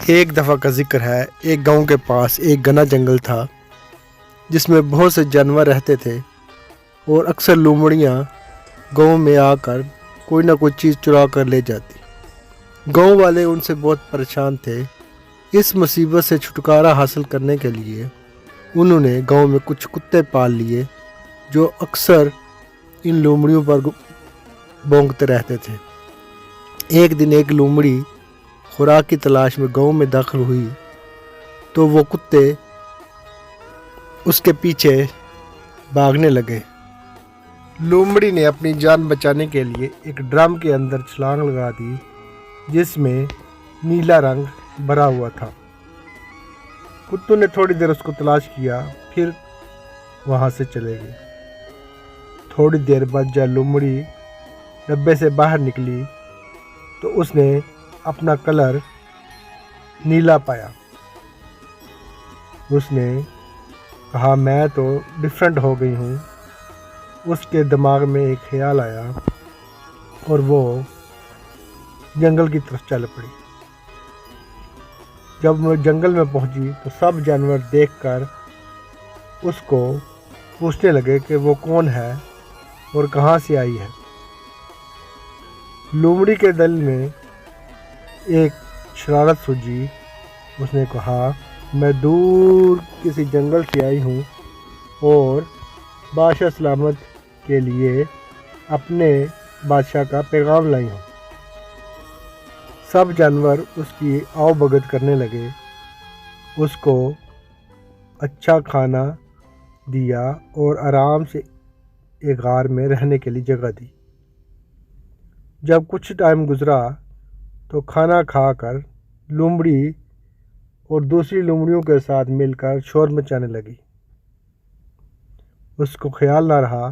ایک دفعہ کا ذکر ہے، ایک گاؤں کے پاس ایک گھنا جنگل تھا جس میں بہت سے جانور رہتے تھے اور اکثر لومڑیاں گاؤں میں آ کر کوئی نہ کوئی چیز چرا کر لے جاتی۔ گاؤں والے ان سے بہت پریشان تھے۔ اس مصیبت سے چھٹکارا حاصل کرنے کے لیے انہوں نے گاؤں میں کچھ کتے پال لیے جو اکثر ان لومڑیوں پر بھونکتے رہتے تھے۔ ایک دن ایک لومڑی خوراک کی تلاش میں گاؤں میں داخل ہوئی تو وہ کتے اس کے پیچھے بھاگنے لگے۔ لومڑی نے اپنی جان بچانے کے لیے ایک ڈرم کے اندر چھلانگ لگا دی جس میں نیلا رنگ بھرا ہوا تھا۔ کتوں نے تھوڑی دیر اس کو تلاش کیا، پھر وہاں سے چلے گئے۔ تھوڑی دیر بعد جب لومڑی ڈبے سے باہر نکلی تو اس نے اپنا کلر نیلا پایا۔ اس نے کہا میں تو ڈیفرنٹ ہو گئی ہوں۔ اس کے دماغ میں ایک خیال آیا اور وہ جنگل کی طرف چل پڑی۔ جب وہ جنگل میں پہنچی تو سب جانور دیکھ کر اس کو پوچھنے لگے کہ وہ کون ہے اور کہاں سے آئی ہے۔ لومڑی کے دل میں ایک شرارت سوجی۔ اس نے کہا میں دور کسی جنگل سے آئی ہوں اور بادشاہ سلامت کے لیے اپنے بادشاہ کا پیغام لائی ہوں۔ سب جانور اس کی آؤ بھگت کرنے لگے، اس کو اچھا کھانا دیا اور آرام سے ایک غار میں رہنے کے لیے جگہ دی۔ جب کچھ ٹائم گزرا تو کھانا کھا کر لومڑی اور دوسری لومڑیوں کے ساتھ مل کر شور مچانے لگی۔ اس کو خیال نہ رہا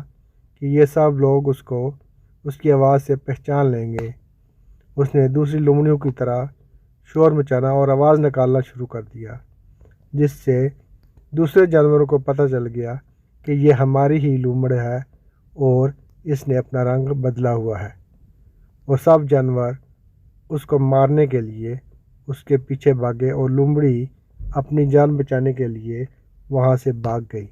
کہ یہ سب لوگ اس کی آواز سے پہچان لیں گے۔ اس نے دوسری لومڑیوں کی طرح شور مچانا اور آواز نکالنا شروع کر دیا، جس سے دوسرے جانوروں کو پتہ چل گیا کہ یہ ہماری ہی لومڑ ہے اور اس نے اپنا رنگ بدلا ہوا ہے، اور سب جانور اس کو مارنے کے لیے اس کے پیچھے بھاگے اور لومڑی اپنی جان بچانے کے لیے وہاں سے بھاگ گئی۔